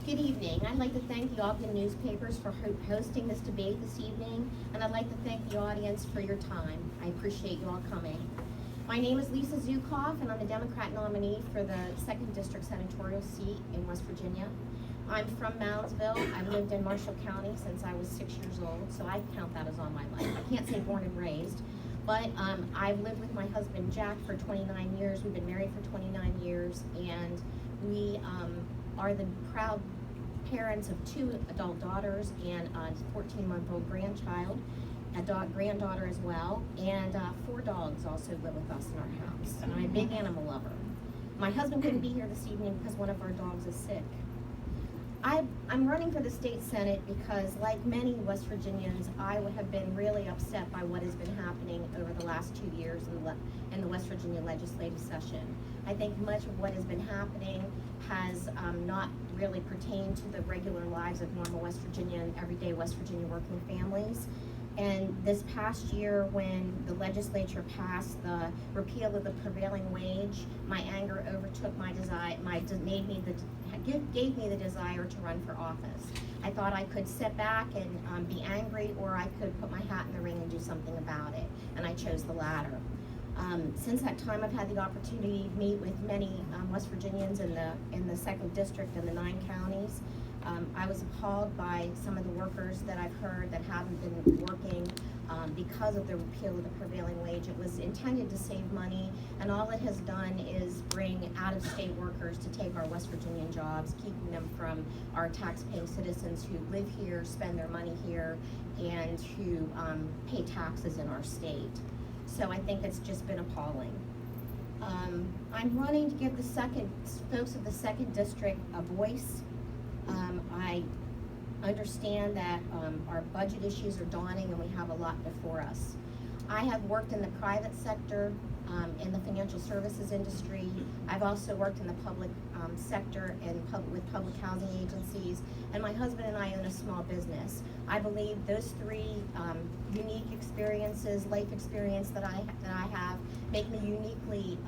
Good evening. I'd like to thank the Ogden newspapers for hosting this debate this evening, and I'd like to thank the audience for your time. I appreciate you all coming. My name is Lisa Zukoff, and I'm the Democrat nominee for the 2nd District Senatorial seat in West Virginia. I'm from Moundsville. I've lived in Marshall County since I was 6 years old, so I count that as all my life. I can't say born and raised, but I've lived with my husband Jack for 29 years. We've been married for 29 years, and we are the proud parents of 2 adult daughters and a 14-month-old grandchild, a granddaughter as well, and 4 dogs also live with us in our house. And I'm a big animal lover. My husband couldn't be here this evening because one of our dogs is sick. I'm running for the state senate because, like many West Virginians, I would have been really upset by what has been happening over the last 2 years in the West Virginia legislative session. I think much of what has been happening has not really pertained to the regular lives of normal West Virginia and everyday West Virginia working families. And this past year, when the legislature passed the repeal of the prevailing wage, my anger overtook my desire. Gave me the desire to run for office. I thought I could sit back and be angry, or I could put my hat in the ring and do something about it. And I chose the latter. Since that time, I've had the opportunity to meet with many West Virginians in the 2nd District and the 9 counties. I was appalled by some of the workers that I've heard that haven't been working because of the repeal of the prevailing wage. It was intended to save money, and all it has done is bring out-of-state workers to take our West Virginian jobs, keeping them from our tax-paying citizens who live here, spend their money here, and who pay taxes in our state. So I think it's just been appalling. I'm running to give the folks of the 2nd District a voice. I understand that our budget issues are daunting and we have a lot before us. I have worked in the private sector, in the financial services industry. I've also worked in the public sector and with public housing agencies, and my husband and I own a small business. I believe those 3 unique experiences, life experience that I have, make me uniquely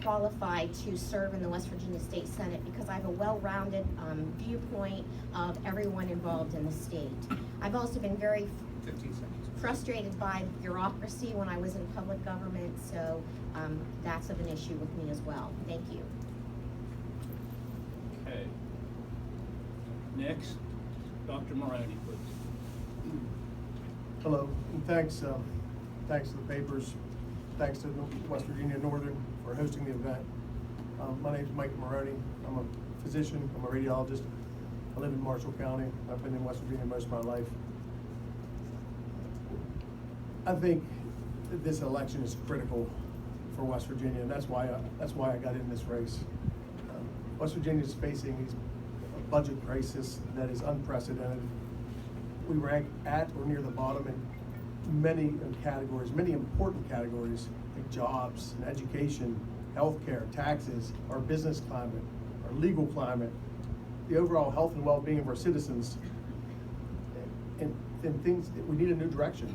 qualified to serve in the West Virginia State Senate because I have a well-rounded viewpoint of everyone involved in the state. I've also been very frustrated by bureaucracy when I was in public government, so that's of an issue with me as well. Thank you. Okay. Next, Dr. Moroney, please. Hello, and thanks to the papers. Thanks to West Virginia Northern for hosting the event. My name is Mike Moroney. I'm a physician. I'm a radiologist. I live in Marshall County. I've been in West Virginia most of my life. I think this election is critical for West Virginia, and that's why I got in this race. West Virginia is facing a budget crisis that is unprecedented. We rank at or near the bottom in many categories, many important categories, like jobs and education, healthcare, taxes, our business climate, our legal climate, the overall health and well-being of our citizens, and things. We need a new direction.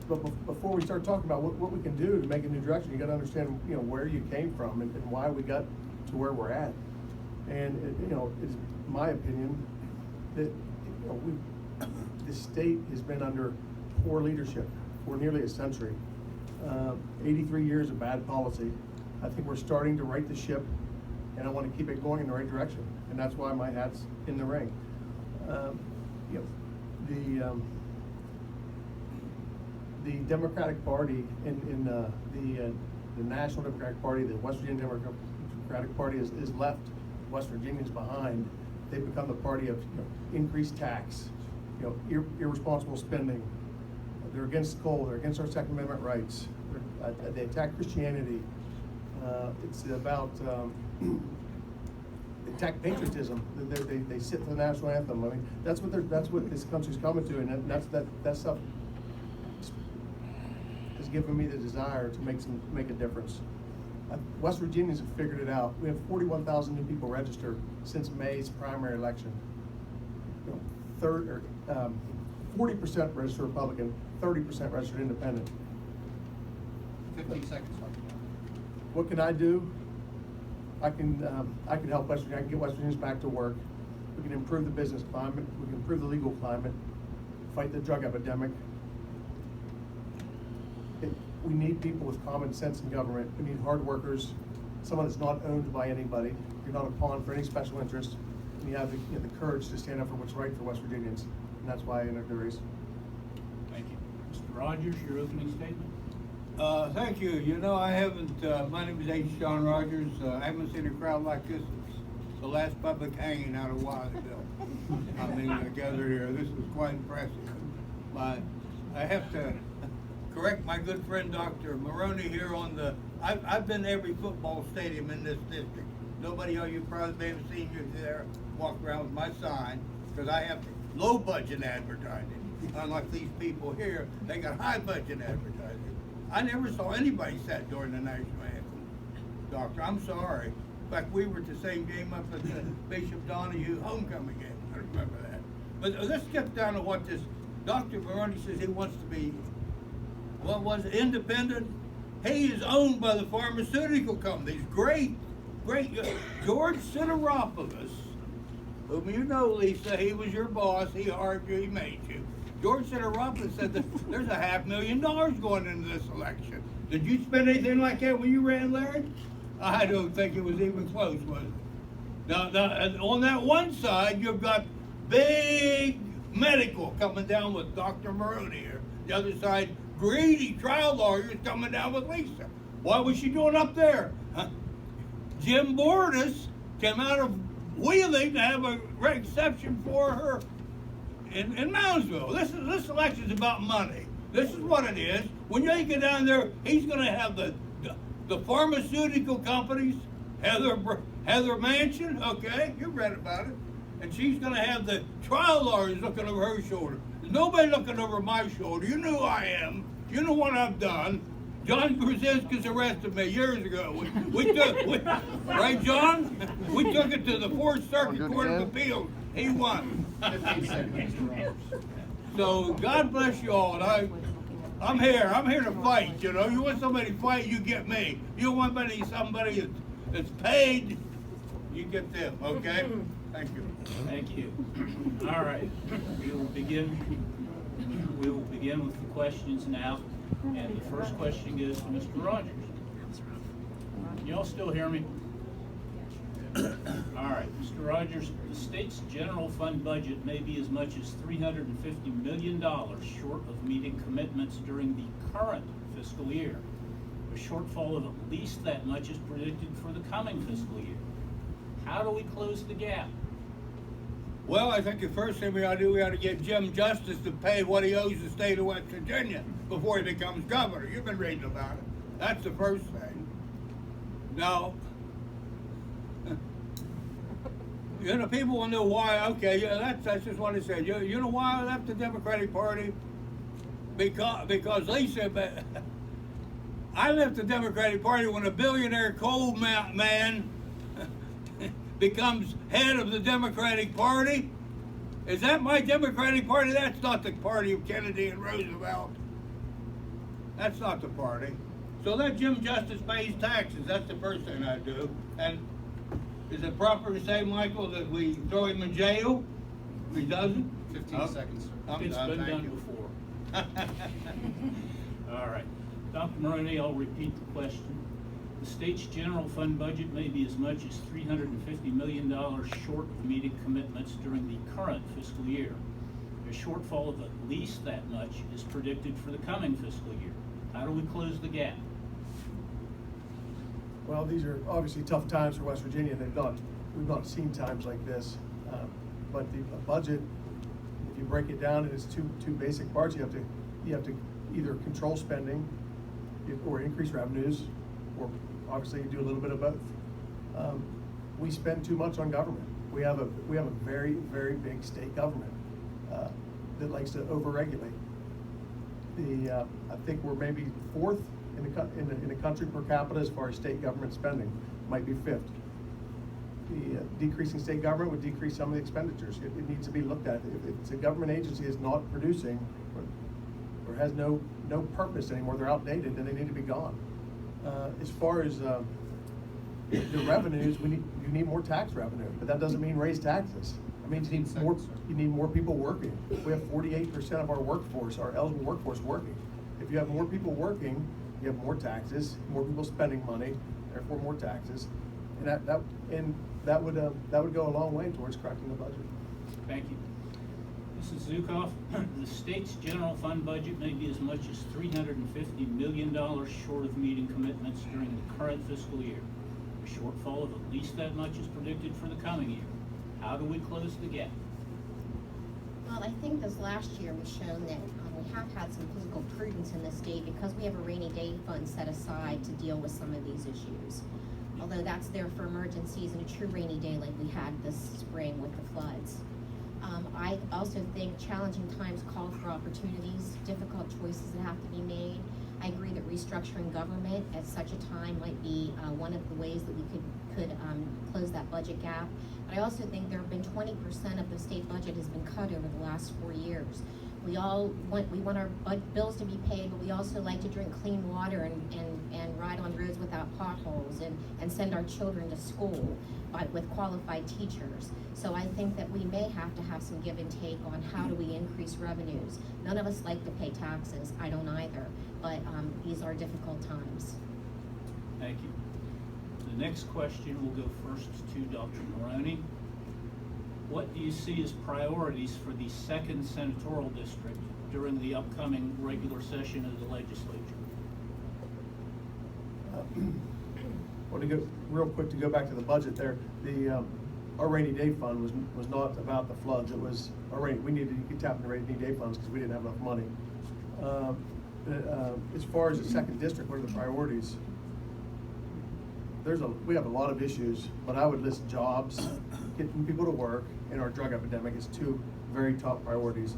But before we start talking about what we can do to make a new direction, you got to understand, where you came from and why we got to where we're at. And it's my opinion that this state has been under poor leadership for nearly a century. 83 years of bad policy. I think we're starting to right the ship, and I want to keep it going in the right direction, and that's why my hat's in the ring. The Democratic Party in the National Democratic Party, the West Virginia Democratic Party is left West Virginians behind. They've become the party of increased tax, irresponsible spending. They're against coal. They're against our Second Amendment rights. They attack Christianity. It's about attack patriotism. They sit for the national anthem. I mean, that's what this country's coming to, and that stuff has given me the desire to make a difference. West Virginians have figured it out. We have 41,000 new people registered since May's primary election. 40% registered Republican, 30% registered Independent. 15 seconds. What can I do? I can help West Virginia. I can get West Virginians back to work. We can improve the business climate. We can improve the legal climate. Fight the drug epidemic. We need people with common sense in government. We need hard workers, someone that's not owned by anybody. You're not a pawn for any special interest. And you have the courage to stand up for what's right for West Virginians. And that's why I entered the race. Thank you. Mr. Rogers, your opening statement? Thank you. You know, I haven't, my name is H. John Rogers. I haven't seen a crowd like this since the last public hanging out of Wildsville. I mean, gathered here. This is quite impressive. But I have to correct my good friend Dr. Maroney here on the, I've been to every football stadium in this district. Nobody, you probably may have seen you there, walk around with my sign, because I have low budget advertising. Unlike these people here, they got high budget advertising. I never saw anybody sat during the national anthem, Doctor. I'm sorry. In fact, we were at the same game up at the Bishop Donahue homecoming game. I remember that. But let's get down to what this Dr. Maroney says he wants to be. What was it? Independent? He is owned by the pharmaceutical companies. Great. George Sideropoulos, whom you know, Lisa, he was your boss. He hired you. He made you. George Senatorial said that there's $500,000 going into this election. Did you spend anything like that when you ran, Larry? I don't think it was even close, was it? Now, on that one side, you've got big medical coming down with Dr. Maroney here. The other side, greedy trial lawyers coming down with Lisa. What was she doing up there? Huh? Jim Bordas came out of Wheeling to have a reception for her in Moundsville. This election is about money. This is what it is. When you get down there, he's going to have the pharmaceutical companies, Heather Manchin, okay, you read about it, and she's going to have the trial lawyers looking over her shoulder. There's nobody looking over my shoulder. You know who I am. You know what I've done. John Krasinski's arrested me years ago. Right, John? We took it to the Fourth Circuit Court of Appeals. He won. 15 seconds, Mr. Rogers. So God bless you all. And I'm here to fight. You know, you want somebody to fight, you get me. You want somebody that's paid, you get them. Okay? Thank you. Thank you. All right. We will begin with the questions now. And the first question goes to Mr. Rogers. Can y'all still hear me? All right, Mr. Rogers, the state's general fund budget may be as much as $350 million short of meeting commitments during the current fiscal year. A shortfall of at least that much is predicted for the coming fiscal year. How do we close the gap? Well, I think the first thing we ought to do, we ought to get Jim Justice to pay what he owes the state of West Virginia before he becomes governor. You've been reading about it. That's the first thing. Now, you know, people will know why. Okay, yeah, that's just what I said. You know why I left the Democratic Party? Because Lisa, I left the Democratic Party when a billionaire coal man becomes head of the Democratic Party. Is that my Democratic Party? That's not the party of Kennedy and Roosevelt. That's not the party. So let Jim Justice pay his taxes. That's the first thing I do. And is it proper to say, Michael, that we throw him in jail if he doesn't? 15 seconds, sir. It's been done before. All right. Dr. Maroney, I'll repeat the question. The state's general fund budget may be as much as $350 million short of meeting commitments during the current fiscal year. A shortfall of at least that much is predicted for the coming fiscal year. How do we close the gap? Well, these are obviously tough times for West Virginia. We've not seen times like this. But the budget, if you break it down into two basic parts, you have to either control spending or increase revenues, or obviously you do a little bit of both. We spend too much on government. We have a very, very big state government that likes to overregulate. I think we're maybe fourth in the country per capita as far as state government spending, might be fifth. The decreasing state government would decrease some of the expenditures. It needs to be looked at. If it's a government agency is not producing or has no purpose anymore, they're outdated, then they need to be gone. As far as the revenues, you need more tax revenue, but that doesn't mean raise taxes. It means you need more people working. We have 48% of our workforce, our eligible workforce working. If you have more people working, you have more taxes, more people spending money, therefore more taxes. And that would go a long way towards correcting the budget. Thank you. Mrs. Zukoff, the state's general fund budget may be as much as $350 million short of meeting commitments during the current fiscal year. A shortfall of at least that much is predicted for the coming year. How do we close the gap? Well, I think this last year was shown that we have had some fiscal prudence in the state because we have a rainy day fund set aside to deal with some of these issues. Although that's there for emergencies and a true rainy day like we had this spring with the floods. I also think challenging times call for opportunities, difficult choices that have to be made. I agree that restructuring government at such a time might be one of the ways that we could close that budget gap. But I also think there have been 20% of the state budget has been cut over the last 4 years. We want our bills to be paid, but we also like to drink clean water and ride on roads without potholes and send our children to school with qualified teachers. So I think that we may have to have some give and take on how do we increase revenues. None of us like to pay taxes, I don't either, but these are difficult times. Thank you. The next question will go first to Dr. Maroney. What do you see as priorities for the 2nd Senatorial District during the upcoming regular session of the legislature? Well, to go real quick, to go back to the budget there, our rainy day fund was not about the floods. It was we needed to tap into rainy day funds because we didn't have enough money. As far as the 2nd district, what are the priorities? We have a lot of issues, but I would list jobs, getting people to work, and our drug epidemic is 2 very top priorities.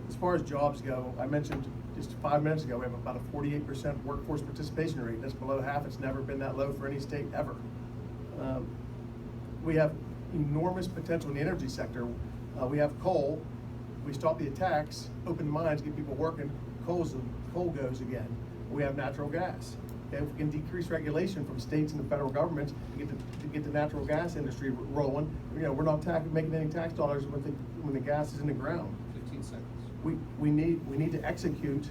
As far as jobs go, I mentioned just 5 minutes ago, we have about a 48% workforce participation rate. That's below half. It's never been that low for any state ever. We have enormous potential in the energy sector. We have coal. We stop the attacks, open mines, get people working, coal goes again. We have natural gas. Okay, if we can decrease regulation from states and the federal governments to get the natural gas industry rolling, we're not making any tax dollars when the gas is in the ground. 15 seconds. We need to execute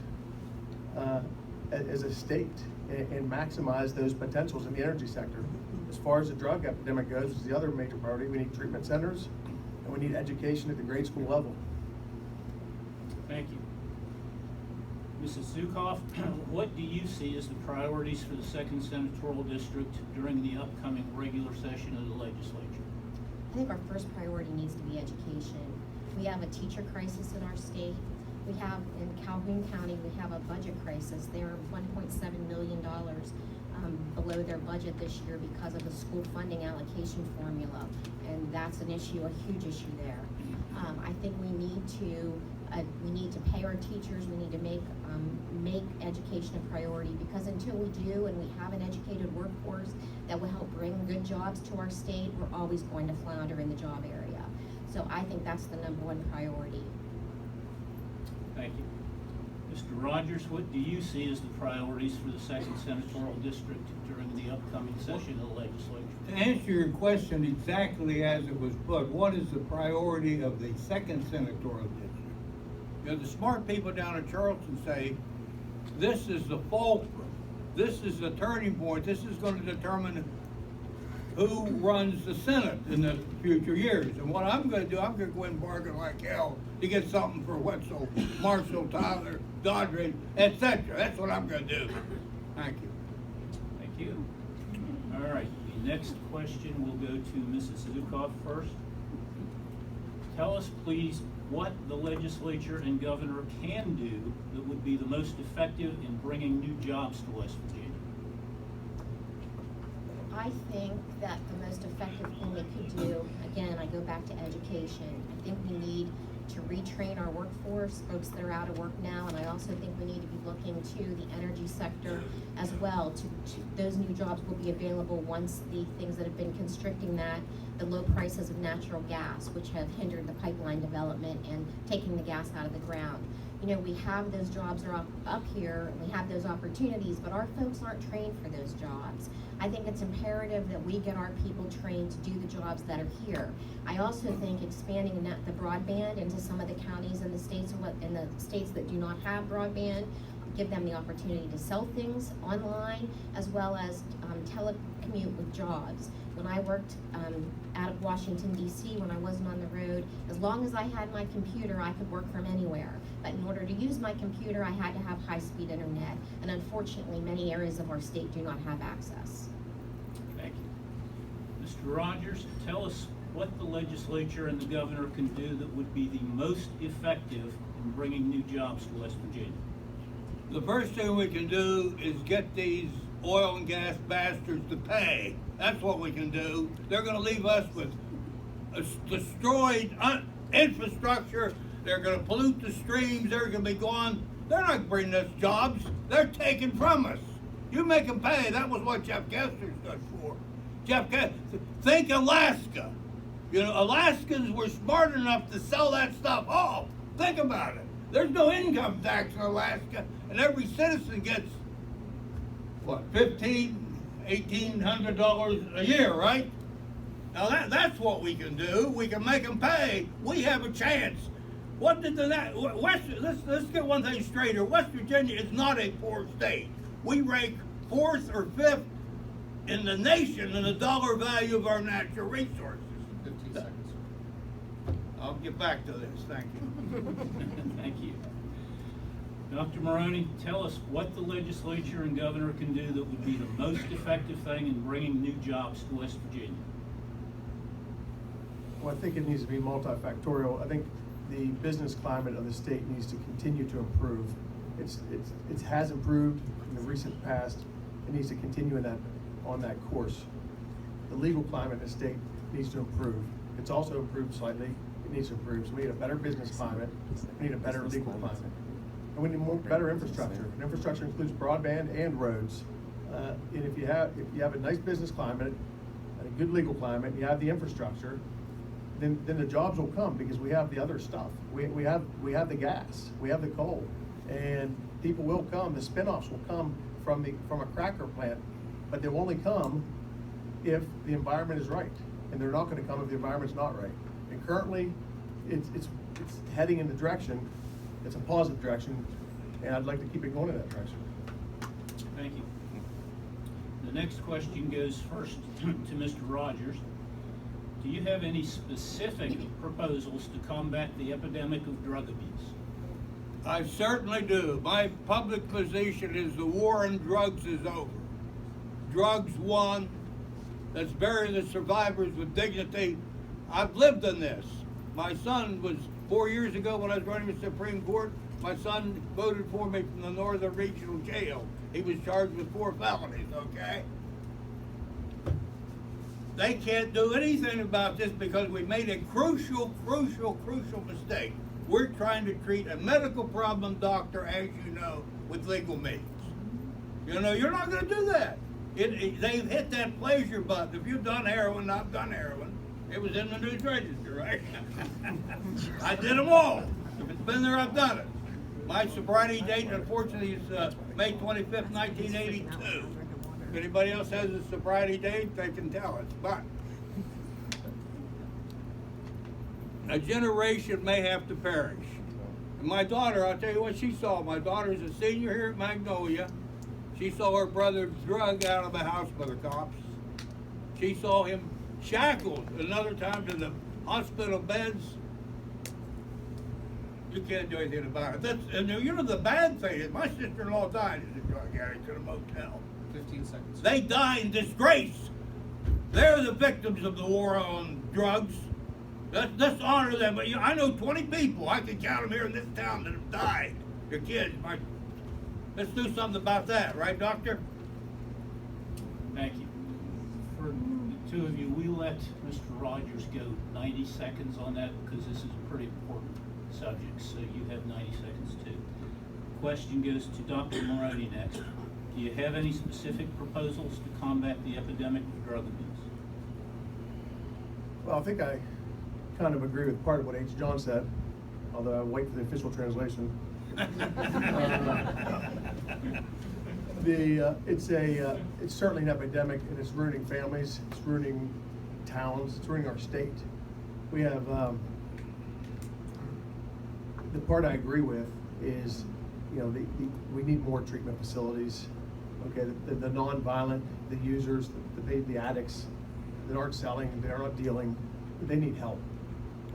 as a state and maximize those potentials in the energy sector. As far as the drug epidemic goes, is the other major priority. We need treatment centers and we need education at the grade school level. Thank you. Mrs. Zukoff, what do you see as the priorities for the 2nd Senatorial District during the upcoming regular session of the legislature? I think our first priority needs to be education. We have a teacher crisis in our state. We have, in Calhoun County, we have a budget crisis. They're $1.7 million below their budget this year because of the school funding allocation formula. And that's an issue, a huge issue there. I think we need to pay our teachers. We need to make education a priority, because until we do and we have an educated workforce that will help bring good jobs to our state, we're always going to flounder in the job area. So I think that's the #1 priority. Thank you. Mr. Rogers, what do you see as the priorities for the 2nd Senatorial District during the upcoming session of the legislature? To answer your question exactly as it was put, what is the priority of the 2nd Senatorial District? The smart people down in Charleston say, this is the fulcrum, this is the turning point, this is going to determine who runs the Senate in the future years. And what I'm going to do, I'm going to go and bargain like hell to get something for Wetzel, Marshall, Tyler, Doddridge, etc. That's what I'm going to do. Thank you. Thank you. All right, the next question will go to Mrs. Zukoff first. Tell us, please, what the legislature and governor can do that would be the most effective in bringing new jobs to West Virginia. I think that the most effective thing they could do, again, I go back to education. I think we need to retrain our workforce, folks that are out of work now, and I also think we need to be looking to the energy sector as well. Those new jobs will be available once the things that have been constricting that, the low prices of natural gas, which have hindered the pipeline development and taking the gas out of the ground. You know, we have those jobs are up here, and we have those opportunities, but our folks aren't trained for those jobs. I think it's imperative that we get our people trained to do the jobs that are here. I also think expanding the broadband into some of the counties in the states that do not have broadband, give them the opportunity to sell things online as well as telecommute with jobs. When I worked out of Washington, D.C., when I wasn't on the road, as long as I had my computer, I could work from anywhere. But in order to use my computer, I had to have high-speed internet. And unfortunately, many areas of our state do not have access. Thank you. Mr. Rogers, tell us what the legislature and the governor can do that would be the most effective in bringing new jobs to West Virginia. The first thing we can do is get these oil and gas bastards to pay. That's what we can do. They're going to leave us with a destroyed infrastructure. They're going to pollute the streams. They're going to be gone. They're not bringing us jobs. They're taking from us. You make them pay. That was what Jeff Kessler stood for. Think Alaska. You know, Alaskans were smart enough to sell that stuff off. Think about it. There's no income tax in Alaska, and every citizen gets, what, $1,800 a year, right? Now that's what we can do. We can make them pay. We have a chance. What did let's get one thing straight here. West Virginia is not a poor state. We rank 4th or 5th in the nation in the dollar value of our natural resources. 15 seconds. I'll get back to this. Thank you. Thank you. Dr. Maroney, tell us what the legislature and governor can do that would be the most effective thing in bringing new jobs to West Virginia. Well, I think it needs to be multifactorial. I think the business climate of the state needs to continue to improve. It has improved in the recent past. It needs to continue on that course. The legal climate in the state needs to improve. It's also improved slightly. It needs to improve. So we need a better business climate. We need a better legal climate. And we need better infrastructure. And infrastructure includes broadband and roads. And if you have a nice business climate, and a good legal climate, and you have the infrastructure, then the jobs will come because we have the other stuff. We have the gas, we have the coal, and people will come. The spinoffs will come from a cracker plant, but they'll only come if the environment is right, and they're not going to come if the environment's not right. And currently, it's heading in the direction. It's a positive direction, and I'd like to keep it going in that direction. Thank you. The next question goes first to Mr. Rogers. Do you have any specific proposals to combat the epidemic of drug abuse? I certainly do. My public position is the war on drugs is over. Drugs won. Let's bury the survivors with dignity. I've lived in this. My son was 4 years ago when I was running the Supreme Court. My son voted for me from the Northern Regional Jail. He was charged with 4 felonies, okay? They can't do anything about this because we made a crucial mistake. We're trying to treat a medical problem, doctor, as you know, with legal means. You know, you're not going to do that. They've hit that pleasure button. If you've done heroin, I've done heroin. It was in the news register, right? I did them all. If it's been there, I've done it. My sobriety date, unfortunately, is May 25th, 1982. If anybody else has a sobriety date, they can tell us. But a generation may have to perish. And my daughter, I'll tell you what she saw. My daughter's a senior here at Magnolia. She saw her brother drugged out of the house by the cops. She saw him shackled another time to the hospital beds. You can't do anything about it. And you know the bad thing is my sister-in-law died as a drug addict in a motel. 15 seconds. They die in disgrace. They're the victims of the war on drugs. Let's honor them. But I know 20 people, I can count them here in this town, that have died. Their kids. Let's do something about that, right, Doctor? Thank you. For the two of you, we let Mr. Rogers go 90 seconds on that because this is pretty important. subjects, so you have 90 seconds too. Question goes to Dr. Maroney next. Do you have any specific proposals to combat the epidemic of drug abuse? Well, I think I kind of agree with part of what H. John said, although I wait for the official translation. It's certainly an epidemic, and it's ruining families, it's ruining towns, it's ruining our state. We have, the part I agree with is, you know, we need more treatment facilities. Okay, the non-violent, the users, the addicts that aren't selling, they're not dealing, they need help.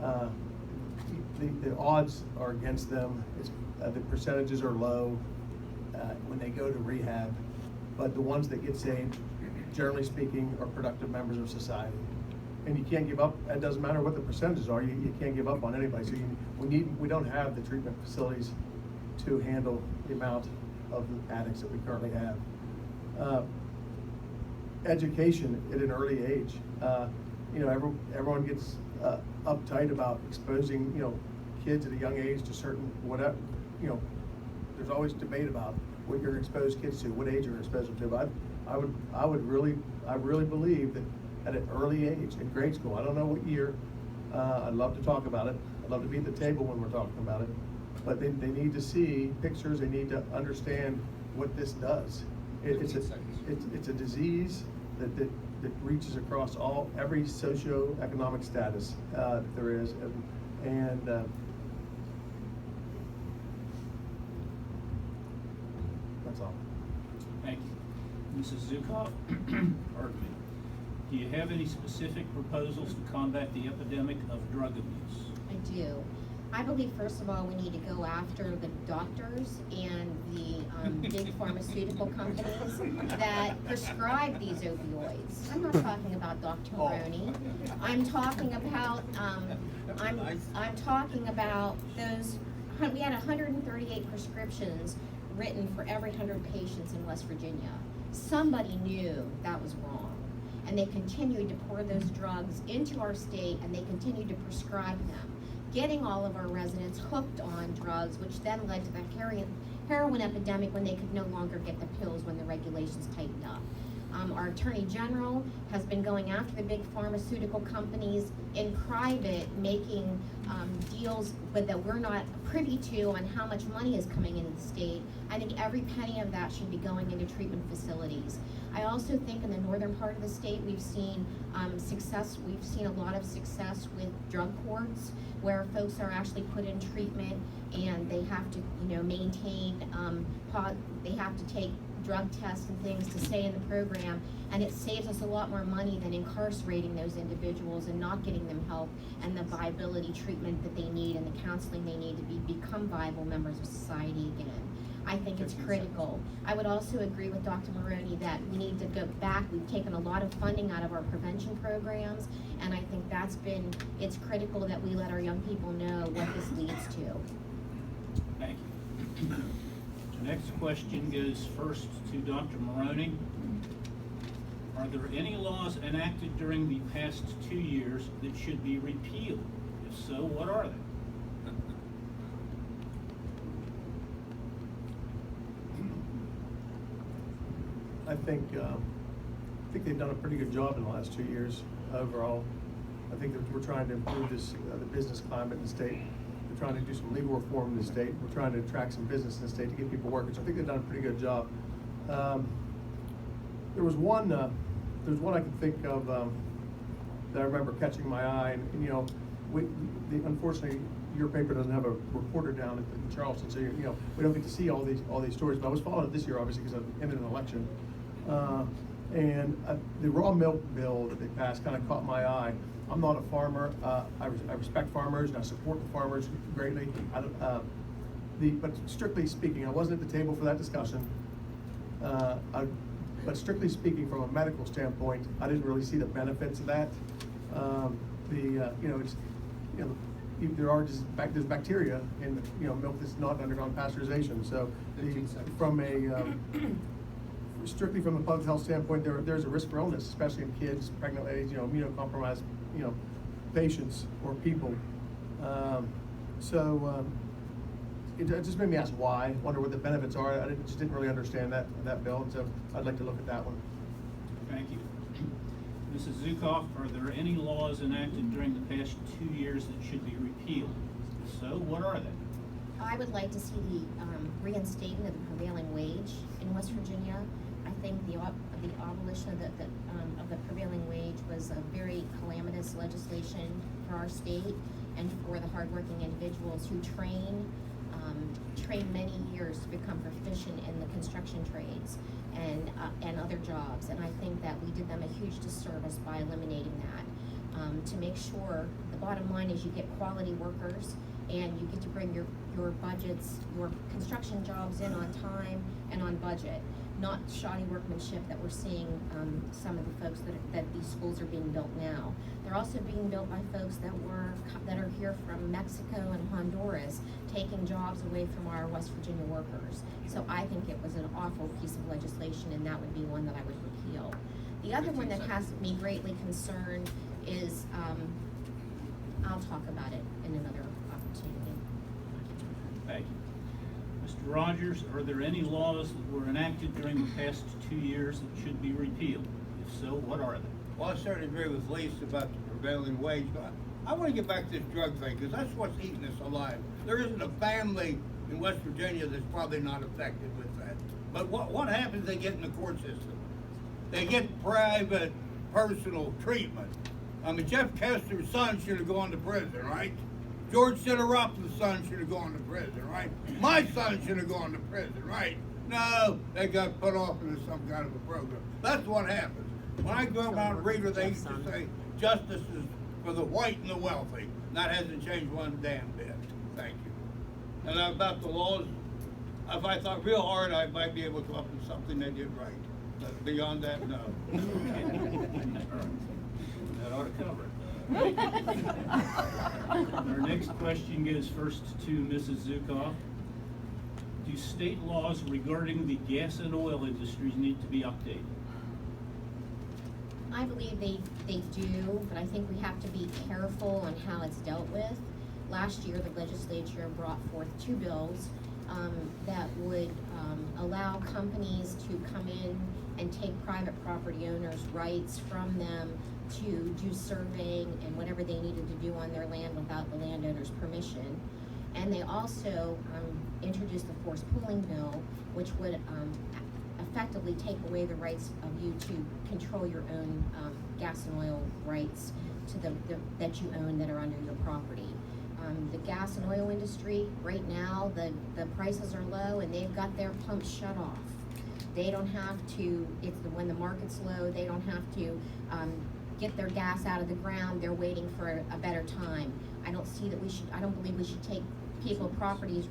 The odds are against them. The percentages are low when they go to rehab, but the ones that get saved, generally speaking, are productive members of society. And you can't give up. It doesn't matter what the percentages are. You can't give up on anybody. So we don't have the treatment facilities to handle the amount of addicts that we currently have. Education at an early age. You know, everyone gets uptight about exposing, you know, kids at a young age to certain whatever. You know, there's always debate about what you're exposed kids to, what age you're exposed them to. But I really believe that at an early age, in grade school, I don't know what year. I'd love to talk about it. I'd love to be at the table when we're talking about it. But they need to see pictures. They need to understand what this does. It's a disease that reaches across every socioeconomic status there is, and that's all. Thank you. Mrs. Zukoff, pardon me. Do you have any specific proposals to combat the epidemic of drug abuse? I do. I believe, first of all, we need to go after the doctors and the big pharmaceutical companies that prescribe these opioids. I'm not talking about Dr. Maroney. I'm talking about, I'm talking about those, we had 138 prescriptions written for every 100 patients in West Virginia. Somebody knew that was wrong. And they continued to pour those drugs into our state, and they continued to prescribe them, getting all of our residents hooked on drugs, which then led to the heroin epidemic when they could no longer get the pills when the regulations tightened up. Our Attorney General has been going after the big pharmaceutical companies in private, making deals that we're not privy to on how much money is coming into the state. I think every penny of that should be going into treatment facilities. I also think in the northern part of the state, we've seen success. We've seen a lot of success with drug courts, where folks are actually put in treatment and they have to, you know, maintain. They have to take drug tests and things to stay in the program, and it saves us a lot more money than incarcerating those individuals and not getting them help and the viability treatment that they need and the counseling they need to become viable members of society again. I think it's critical. I would also agree with Dr. Maroney that we need to go back. We've taken a lot of funding out of our prevention programs, and I think it's critical that we let our young people know what this leads to. Thank you. The next question goes first to Dr. Maroney. Are there any laws enacted during the past 2 years that should be repealed? If so, what are they? I think they've done a pretty good job in the last 2 years overall. I think that we're trying to improve the business climate in the state. We're trying to do some legal reform in the state. We're trying to attract some business in the state to get people working. So I think they've done a pretty good job. There's one I can think of that I remember catching my eye, and you know, unfortunately, your paper doesn't have a reporter down in Charleston, so you know we don't get to see all these stories. But I was following it this year, obviously, because I'm in an election. The raw milk bill that they passed kind of caught my eye. I'm not a farmer. I respect farmers and I support the farmers greatly. But strictly speaking, I wasn't at the table for that discussion. But strictly speaking, from a medical standpoint, I didn't really see the benefits of that. There's bacteria in milk that's not undergone pasteurization. So strictly from a public health standpoint, there's a risk for illness, especially in kids, pregnant ladies, immunocompromised, patients or people. So, it just made me ask why, wonder what the benefits are. Just didn't really understand that bill, so I'd like to look at that one. Thank you. Mrs. Zukoff, are there any laws enacted during the past 2 years that should be repealed? If so, what are they? I would like to see the reinstatement of the prevailing wage in West Virginia. I think the abolition of the prevailing wage was a very calamitous legislation for our state and for the hardworking individuals who train many years to become proficient in the construction trades and other jobs. And I think that we did them a huge disservice by eliminating that. To make sure, the bottom line is you get quality workers and you get to bring your budgets, your construction jobs in on time and on budget, not shoddy workmanship that we're seeing some of the folks that these schools are being built now. They're also being built by folks that are here from Mexico and Honduras, taking jobs away from our West Virginia workers. So I think it was an awful piece of legislation, and that would be one that I would repeal. The other one that has me greatly concerned is, I'll talk about it in another opportunity. Thank you. Mr. Rogers, are there any laws that were enacted during the past 2 years that should be repealed? If so, what are they? Well, I certainly agree with Lisa about the prevailing wage, but I want to get back to this drug thing, because that's what's eating us alive. There isn't a family in West Virginia that's probably not affected with that. But what happens, they get in the court system? They get private, personal treatment. I mean, Jeff Kester's son should have gone to prison, right? George Sideropoulos' son should have gone to prison, right? My son should have gone to prison, right? No, they got put off into some kind of a program. That's what happens. When I go around and read, they used to say justice is for the white and the wealthy. And that hasn't changed one damn bit. Thank you. And about the laws, if I thought real hard, I might be able to come up with something they did right. But beyond that, no. That ought to cover it. Our next question goes first to Mrs. Zukoff. Do state laws regarding the gas and oil industries need to be updated? I believe they do, but I think we have to be careful on how it's dealt with. Last year, the legislature brought forth 2 bills that would allow companies to come in and take private property owners' rights from them to do surveying and whatever they needed to do on their land without the landowner's permission. And they also introduced the forced pooling bill, which would effectively take away the rights of you to control your own gas and oil rights to that you own that are under your property. The gas and oil industry, right now, the prices are low and they've got their pumps shut off. They don't have to, when the market's low, they don't have to get their gas out of the ground. They're waiting for a better time. I don't believe we should take people property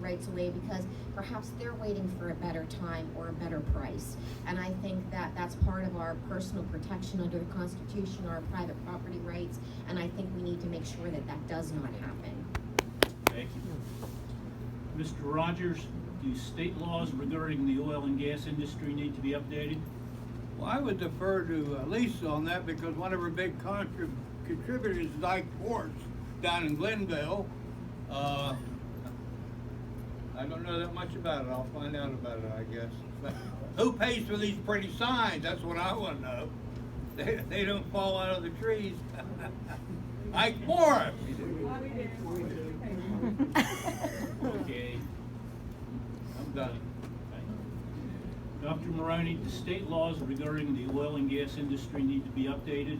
rights away because perhaps they're waiting for a better time or a better price. And I think that that's part of our personal protection under the Constitution, our private property rights, and I think we need to make sure that that does not happen. Thank you. Mr. Rogers, do state laws regarding the oil and gas industry need to be updated? Well, I would defer to Lisa on that because one of her big contributors is Ike Ports down in Glenville. I don't know that much about it. I'll find out about it, I guess. But who pays for these pretty signs? That's what I want to know. They don't fall out of the trees. Ike Ports! Okay. I'm done. Dr. Maroney, do state laws regarding the oil and gas industry need to be updated?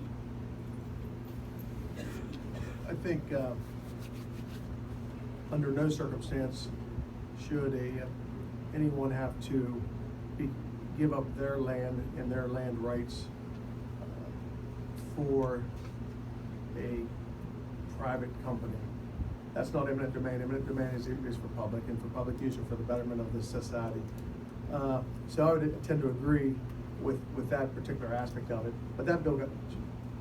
I think under no circumstance should anyone have to give up their land and their land rights for a private company. That's not eminent domain. Eminent domain is for public and for public use or for the betterment of the society. So I would tend to agree with that particular aspect of it. But that bill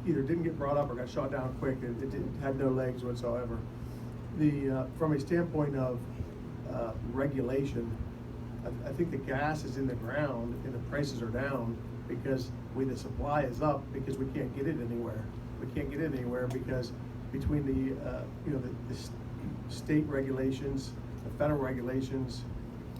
either didn't get brought up or got shot down quick. It had no legs whatsoever. From a standpoint of regulation, I think the gas is in the ground and the prices are down because the supply is up because we can't get it anywhere. We can't get it anywhere because between the state regulations, the federal regulations,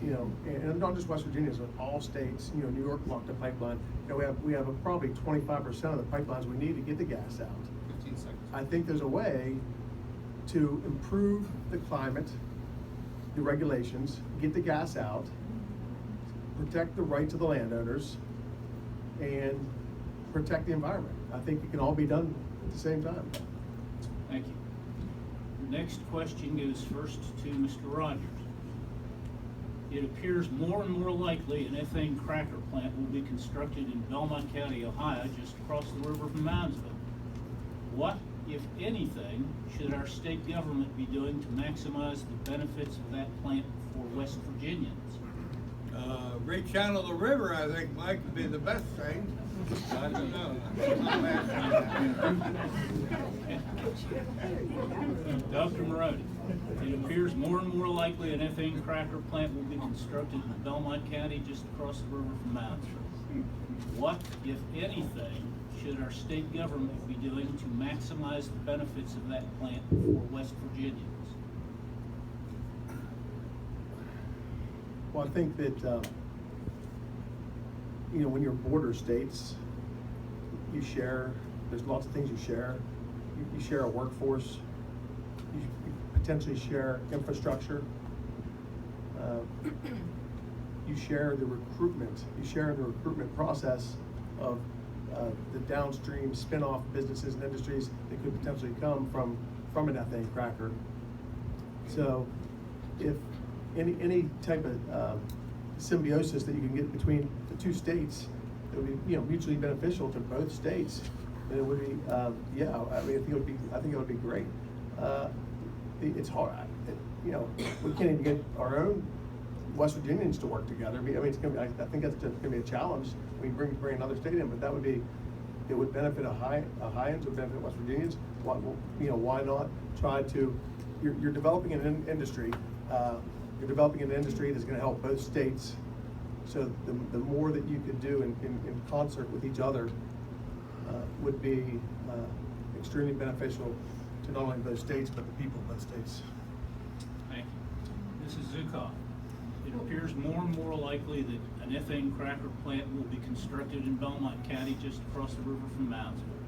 you know, and not just West Virginia, but all states. You know, New York blocked the pipeline. You know, we have probably 25% of the pipelines we need to get the gas out. 15 seconds. I think there's a way to improve the climate, the regulations, get the gas out, protect the rights of the landowners, and protect the environment. I think it can all be done at the same time. Thank you. Next question goes first to Mr. Rogers. It appears more and more likely an ethane cracker plant will be constructed in Belmont County, Ohio, just across the river from Moundsville. What, if anything, should our state government be doing to maximize the benefits of that plant for West Virginians? Rechannel the river, I think, Mike, would be the best thing. I don't know. Dr. Maroney, it appears more and more likely an ethane cracker plant will be constructed in Belmont County, just across the river from Moundsville. What, if anything, should our state government be doing to maximize the benefits of that plant for West Virginians? Well, I think that, you know, when you're border states, you share, there's lots of things you share. You share a workforce, you potentially share infrastructure. You share the recruitment, process of the downstream spin-off businesses and industries that could potentially come from an ethane cracker. So if any type of symbiosis that you can get between the two states that would be, you know, mutually beneficial to both states, then it would be, yeah, I mean, I think it would be great. It's hard, you know, we can't even get our own West Virginians to work together. I mean, it's gonna be, I think that's gonna be a challenge. We bring another state in, but that would be, it would benefit a high end, would benefit West Virginians. Why, you know, why not try to? You're developing an industry. You're developing an industry that's going to help both states. So the more that you could do in concert with each other would be extremely beneficial to not only both states but the people of both states. Thank you. Mrs. Zukoff, it appears more and more likely that an ethane cracker plant will be constructed in Belmont County, just across the river from Moundsville.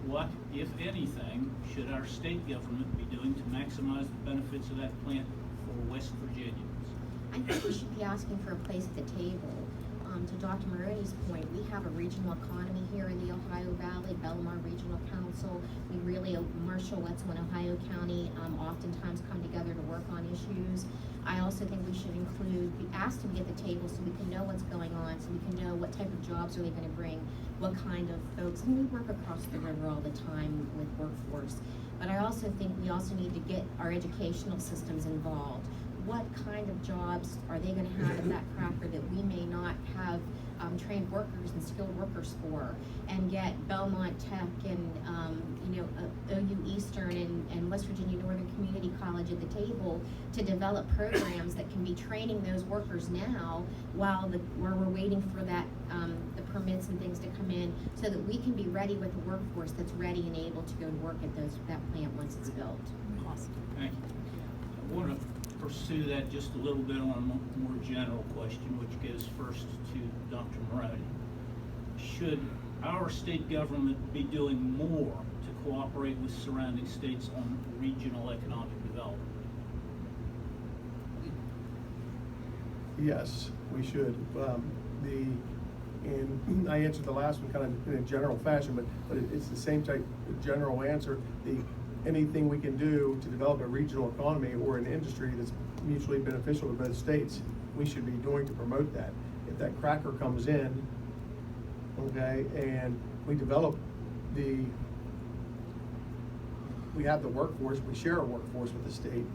What, if anything, should our state government be doing to maximize the benefits of that plant for West Virginians? I think we should be asking for a place at the table. To Dr. Maroney's point, we have a regional economy here in the Ohio Valley, Belmar Regional Council. We really, Marshall, Wetzel, and Ohio County oftentimes come together to work on issues. I also think we should be asked to be at the table so we can know what's going on, so we can know what type of jobs are they going to bring, what kind of folks. And we work across the river all the time with workforce. But I also think we also need to get our educational systems involved. What kind of jobs are they going to have at that cracker that we may not have trained workers and skilled workers for, and get Belmont Tech and OU Eastern and West Virginia Northern Community College at the table to develop programs that can be training those workers now while we're waiting for that the permits and things to come in, so that we can be ready with a workforce that's ready and able to go to work at that plant once it's built. Awesome. Thank you. I want to pursue that just a little bit on a more general question, which goes first to Dr. Maroney. Should our state government be doing more to cooperate with surrounding states on regional economic development? Yes, we should. And I answered the last one kind of in a general fashion, but it's the same type of general answer. Anything we can do to develop a regional economy or an industry that's mutually beneficial to both states, we should be doing to promote that. If that cracker comes in, okay, and we develop we have the workforce, we share a workforce with the state,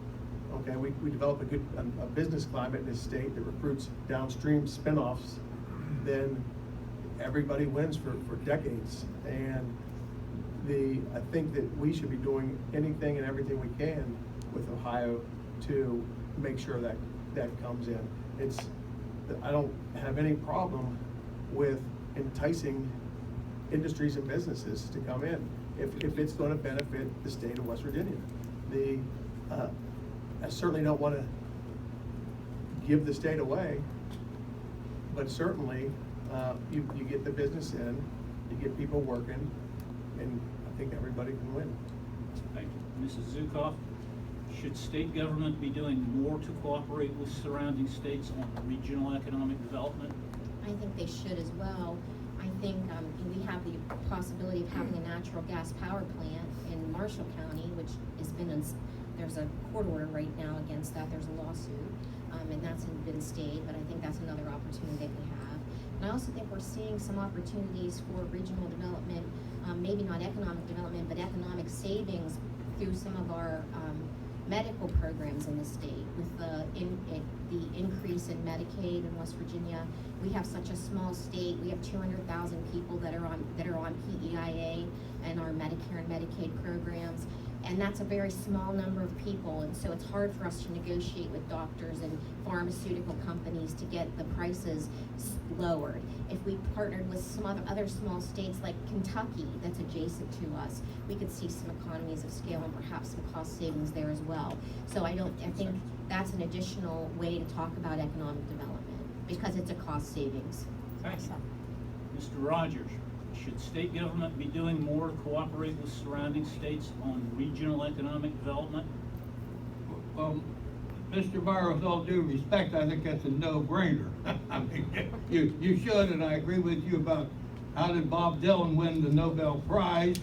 okay, we develop a business climate in this state that recruits downstream spinoffs, then everybody wins for decades. And I think that we should be doing anything and everything we can with Ohio to make sure that comes in. I don't have any problem with enticing industries and businesses to come in if it's going to benefit the state of West Virginia. I certainly don't want to give the state away, but certainly, you get the business in, you get people working, and I think everybody can win. Thank you. Mrs. Zukoff, should state government be doing more to cooperate with surrounding states on regional economic development? I think they should as well. I think we have the possibility of having a natural gas power plant in Marshall County, which has been, there's a court order right now against that, there's a lawsuit, and that's been stayed, but I think that's another opportunity that we have. And I also think we're seeing some opportunities for regional development, maybe not economic development, but economic savings through some of our medical programs in the state. With the increase in Medicaid in West Virginia, we have such a small state. We have 200,000 people that are on PEIA and our Medicare and Medicaid programs, and that's a very small number of people. And so it's hard for us to negotiate with doctors and pharmaceutical companies to get the prices lowered. If we partnered with some other small states like Kentucky that's adjacent to us, we could see some economies of scale and perhaps some cost savings there as well. So I think that's an additional way to talk about economic development, because it's a cost savings. Thank you. Mr. Rogers, should state government be doing more to cooperate with surrounding states on regional economic development? Mr. Meyer, with all due respect, I think that's a no-brainer. I mean, you should, and I agree with you about how did Bob Dylan win the Nobel Prize,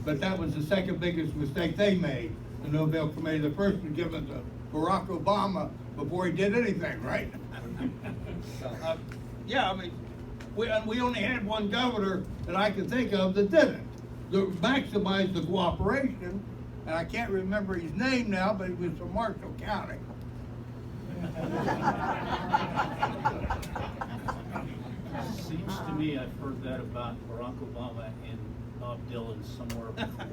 but that was the second biggest mistake they made, the Nobel Committee. The first was given to Barack Obama before he did anything, right? Yeah, I mean, we only had one governor that I can think of that didn't. That maximized the cooperation, and I can't remember his name now, but he was from Marshall County. Seems to me I've heard that about Barack Obama and Bob Dylan somewhere before.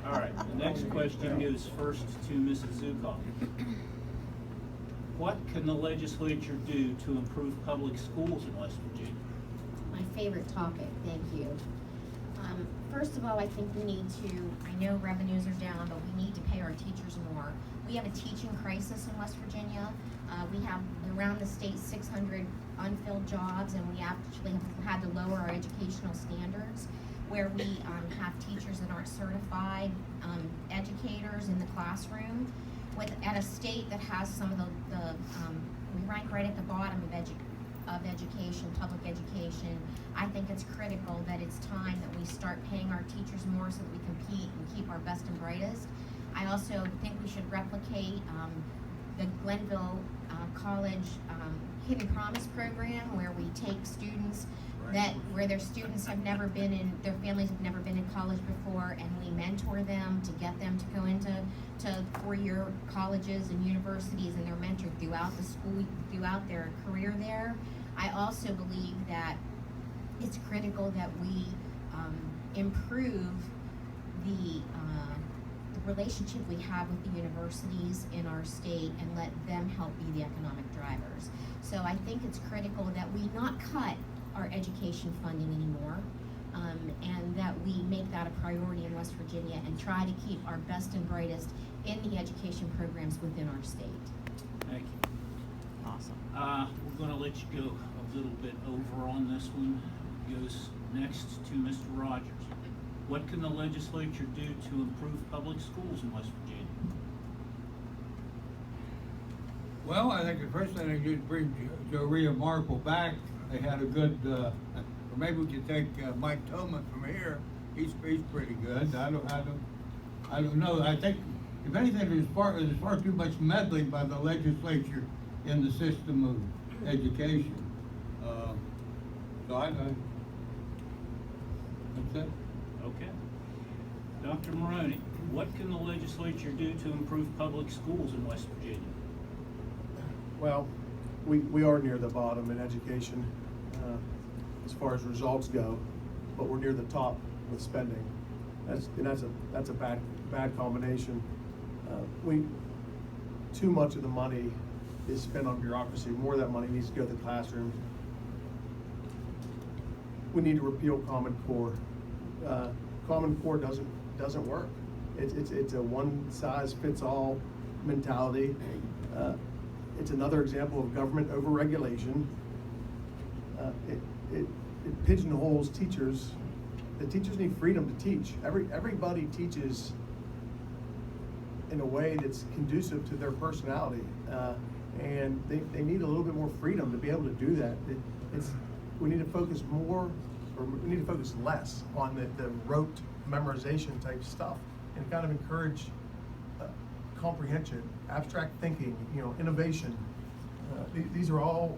All right, the next question goes first to Mrs. Zukoff. What can the legislature do to improve public schools in West Virginia? My favorite topic, thank you. First of all, I think we need to, I know revenues are down, but we need to pay our teachers more. We have a teaching crisis in West Virginia. We have around the state 600 unfilled jobs, and we actually have had to lower our educational standards, where we have teachers that aren't certified educators in the classroom. At a state that has some of we rank right at the bottom of education, public education. I think it's critical that it's time that we start paying our teachers more so that we compete and keep our best and brightest. I also think we should replicate the Glenville College Hidden Promise program, where we take students where their students have never been in, their families have never been in college before, and we mentor them to get them to go into four-year colleges and universities, and they're mentored throughout the school, throughout their career there. I also believe that it's critical that we improve the relationship we have with the universities in our state and let them help be the economic drivers. So I think it's critical that we not cut our education funding anymore, and that we make that a priority in West Virginia and try to keep our best and brightest in the education programs within our state. Thank you. Awesome. We're gonna let you go a little bit over on this one. Goes next to Mr. Rogers. What can the legislature do to improve public schools in West Virginia? Well, I think the first thing they do is bring Joria Marple back. They had a good, or maybe we could take Mike Tillman from here. He's pretty good. I don't know. I think, if anything, there's far too much meddling by the legislature in the system of education. So that's it. Okay. Dr. Maroney, what can the legislature do to improve public schools in West Virginia? Well, we are near the bottom in education as far as results go, but we're near the top with spending. That's a bad combination. Too much of the money is spent on bureaucracy. More of that money needs to go to the classroom. We need to repeal Common Core. Common Core doesn't work. It's a one-size-fits-all mentality. It's another example of government overregulation. It pigeonholes teachers. The teachers need freedom to teach. Everybody teaches in a way that's conducive to their personality, and they need a little bit more freedom to be able to do that. We need to focus more, or we need to focus less on the rote memorization type stuff, and kind of encourage comprehension, abstract thinking, innovation. These are all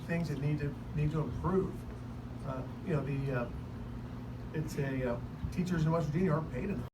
things that need to improve. Teachers in West Virginia aren't paid enough.